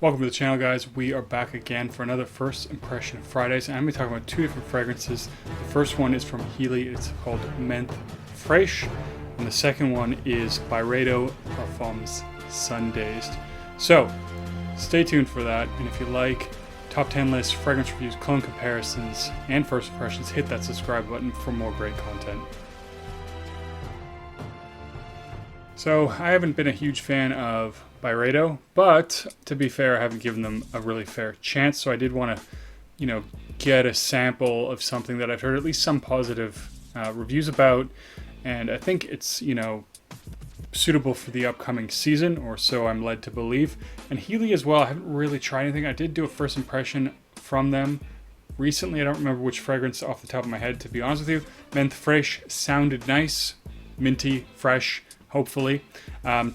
Welcome to the channel, guys. We are back again for another First Impression Fridays, and I'm going to be talking about two different fragrances. The first one is from Heeley. It's called Menthe Fraiche, and the second one is Byredo Parfum's Sundazed. So, stay tuned for that, and if you like top 10 lists, fragrance reviews, cologne comparisons, and first impressions, hit that subscribe button for more great content. So, I haven't been a huge fan of Byredo, but to be fair, I haven't given them a really fair chance, so I did want to, get a sample of something that I've heard at least some positive reviews about, and I think it's, suitable for the upcoming season, or so I'm led to believe. And Heeley as well, I haven't really tried anything. I did do a first impression from them recently. I don't remember which fragrance off the top of my head, to be honest with you. Menthe Fraiche sounded nice, minty, fresh, hopefully.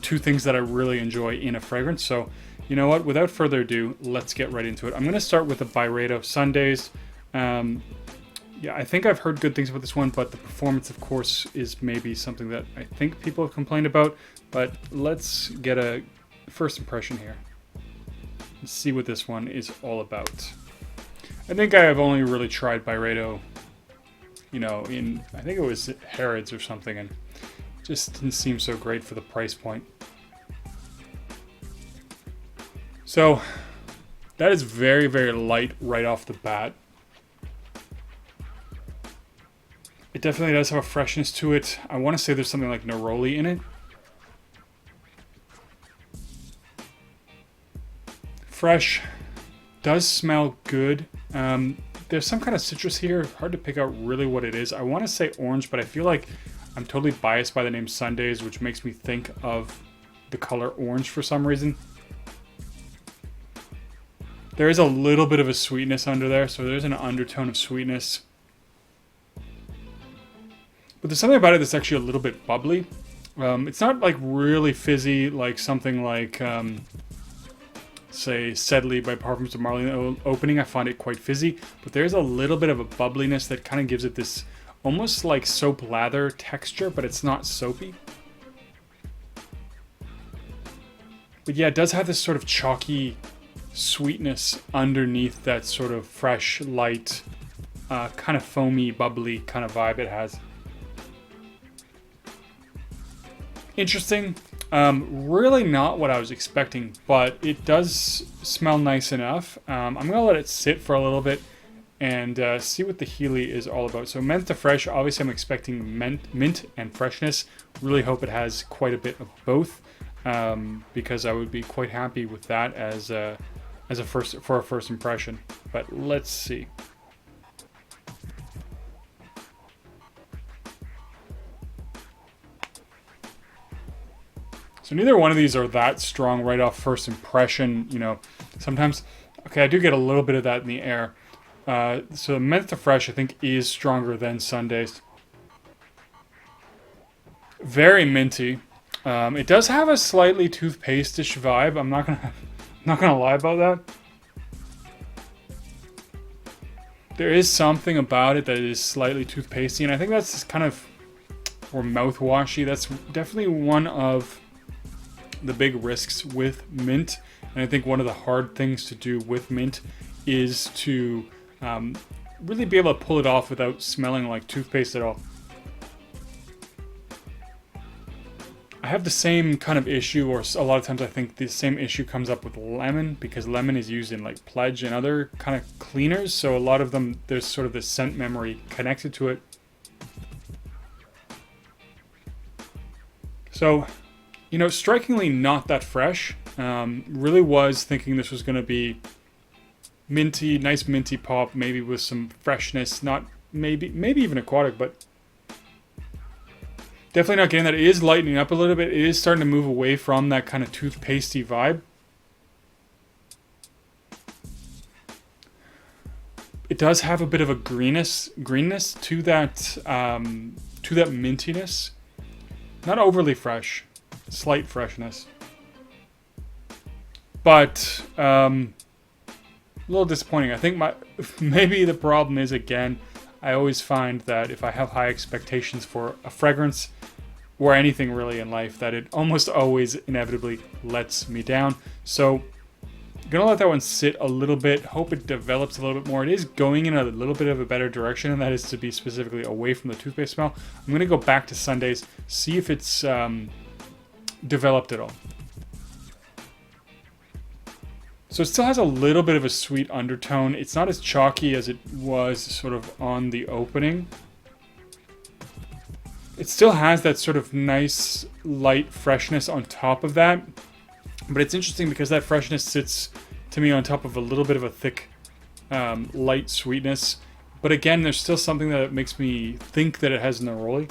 Two things that I really enjoy in a fragrance. So, you know what? Without further ado, let's get right into it. I'm going to start with the Byredo Sundazed. Yeah, I think I've heard good things about this one, but the performance, of course, is maybe something that I think people have complained about. But let's get a first impression here and see what this one is all about. I think I have only really tried Byredo, I think it was Harrods or something, and it just didn't seem so great for the price point. So that is very, very light right off the bat. It definitely does have a freshness to it. I want to say there's something like neroli in it. Fresh. Does smell good. There's some kind of citrus here. Hard to pick out really what it is. I want to say orange, but I feel like I'm totally biased by the name Sundazed, which makes me think of the color orange for some reason. There is a little bit of a sweetness under there, so there's an undertone of sweetness. But there's something about it that's actually a little bit bubbly. It's not like really fizzy, like something like, say, Sedley by Parfums de Marly opening. I find it quite fizzy, but there's a little bit of a bubbliness that kind of gives it this almost like soap lather texture, but it's not soapy. But yeah, it does have this sort of chalky sweetness underneath that sort of fresh, light, kind of foamy, bubbly kind of vibe it has. Interesting. Really not what I was expecting, but it does smell nice enough. I'm going to let it sit for a little bit and see what the Heeley is all about. So Menthe Fraiche, obviously I'm expecting mint and freshness. Really hope it has quite a bit of both, because I would be quite happy with that as a first impression. But let's see. So neither one of these are that strong right off first impression. Sometimes, okay, I do get a little bit of that in the air. So Menthe Fraiche, I think, is stronger than Sundazed. Very minty. It does have a slightly toothpaste-ish vibe. I'm not gonna lie about that. There is something about it that is slightly toothpastey, and I think that's kind of, or mouthwashy. That's definitely one of the big risks with mint, and I think one of the hard things to do with mint is to really be able to pull it off without smelling like toothpaste at all. I have the same kind of issue, or a lot of times I think the same issue comes up with lemon, because lemon is used in like Pledge and other kind of cleaners, so a lot of them, there's sort of this scent memory connected to it. So, strikingly not that fresh. Really was thinking this was going to be minty, nice minty pop, maybe with some freshness, not maybe even aquatic, but definitely not getting that. It is lightening up a little bit. It is starting to move away from that kind of toothpastey vibe. It does have a bit of a greenness to that mintiness. Not overly fresh. Slight freshness, but a little disappointing. I think maybe the problem is, again, I always find that if I have high expectations for a fragrance or anything really in life, that it almost always inevitably lets me down. So gonna let that one sit a little bit, hope it develops a little bit more. It is going in a little bit of a better direction, and that is to be specifically away from the toothpaste smell. I'm gonna go back to Sundazed, see if it's developed at all. So it still has a little bit of a sweet undertone. It's not as chalky as it was sort of on the opening. It still has that sort of nice light freshness on top of that. But it's interesting because that freshness sits to me on top of a little bit of a thick, light sweetness. But again, there's still something that makes me think that it has neroli.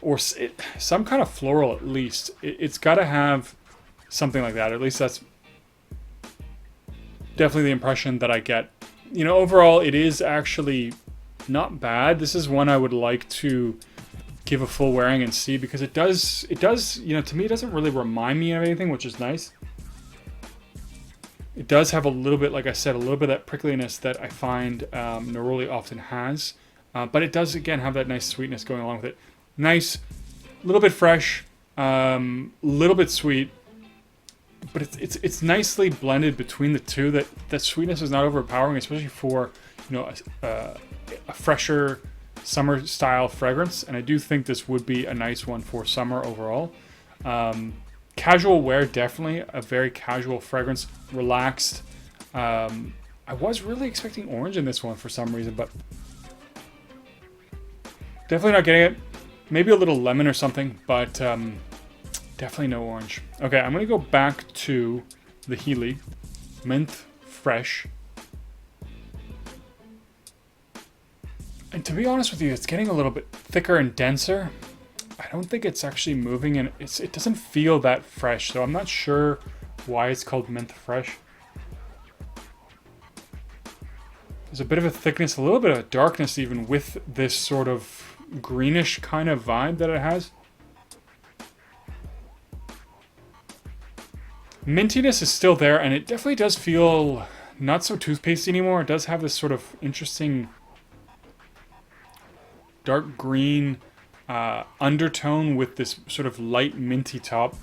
Or some kind of floral at least. It's got to have something like that. At least that's definitely the impression that I get. You know, overall, it is actually not bad. This is one I would like to give a full wearing and see, because it does, you know, to me, it doesn't really remind me of anything, which is nice. It does have a little bit, like I said, a little bit of that prickliness that I find neroli often has. But it does, again, have that nice sweetness going along with it. Nice, a little bit fresh, little bit sweet. But it's nicely blended between the two. That sweetness is not overpowering, especially for, you know, a fresher summer style fragrance. And I do think this would be a nice one for summer overall. Casual wear, definitely a very casual fragrance, relaxed. I was really expecting orange in this one for some reason, but definitely not getting it. Maybe a little lemon or something, but definitely no orange. Okay, I'm going to go back to the Heeley Menthe Fraiche. And to be honest with you, it's getting a little bit thicker and denser. I don't think it's actually moving, and it doesn't feel that fresh, so I'm not sure why it's called Menthe Fraiche. There's a bit of a thickness, a little bit of a darkness even with this sort of greenish kind of vibe that it has. Mintiness is still there, and it definitely does feel not so toothpastey anymore. It does have this sort of interesting dark green undertone with this sort of light minty top.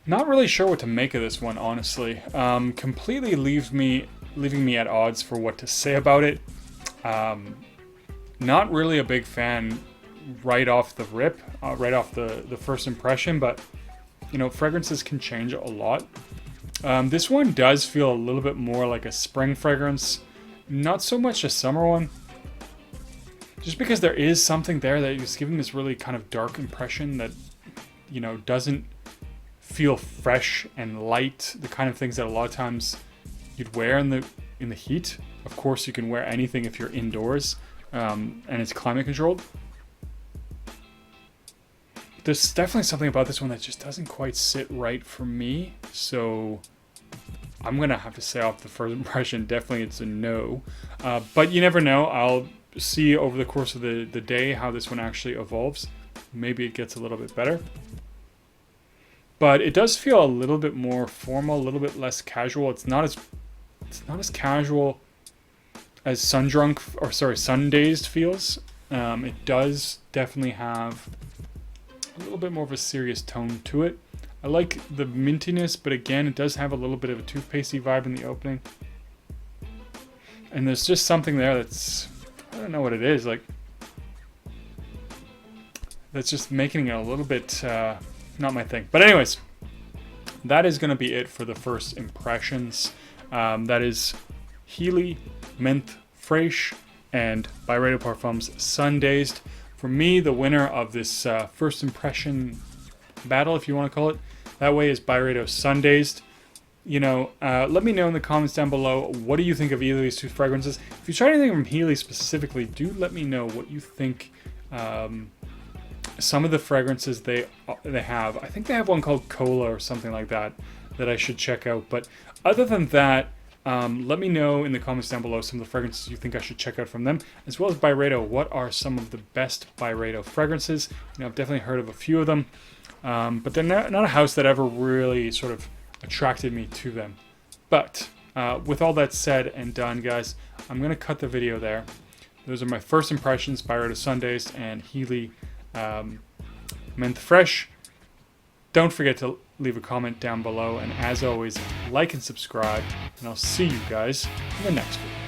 Not really sure what to make of this one, honestly. Completely leaving me at odds for what to say about it. Not really a big fan right off the rip, right off the first impression, but you know, fragrances can change a lot. This one does feel a little bit more like a spring fragrance, not so much a summer one. Just because there is something there that is giving this really kind of dark impression that, you know, doesn't feel fresh and light, the kind of things that a lot of times you'd wear in the heat. Of course, you can wear anything if you're indoors, and it's climate controlled. There's definitely something about this one that just doesn't quite sit right for me, so I'm gonna have to say off the first impression, definitely it's a no. But you never know. I'll see over the course of the day how this one actually evolves. Maybe it gets a little bit better. But it does feel a little bit more formal, a little bit less casual. It's not as casual as Sundazed feels. It does definitely have a little bit more of a serious tone to it. I like the mintiness, but again, it does have a little bit of a toothpastey vibe in the opening. And there's just something there that's, I don't know what it is, like, that's just making it a little bit not my thing. But anyways, that is going to be it for the first impressions. That is Heeley, Menthe Fraiche, and Byredo Parfums Sundazed. For me, the winner of this first impression battle, if you want to call it that way, is Byredo Sundazed. You know, let me know in the comments down below, what do you think of either of these two fragrances? If you tried anything from Heeley specifically, do let me know what you think. Some of the fragrances they have, I think they have one called Cola or something like that I should check out. But other than that, let me know in the comments down below some of the fragrances you think I should check out from them, as well as Byredo. What are some of the best Byredo fragrances? You know, I've definitely heard of a few of them, but they're not a house that ever really sort of attracted me to them. But with all that said and done, guys, I'm going to cut the video there. Those are my first impressions, Byredo Sundazed and Heeley Menthe Fraiche. Don't forget to leave a comment down below. And as always, like and subscribe, and I'll see you guys in the next video.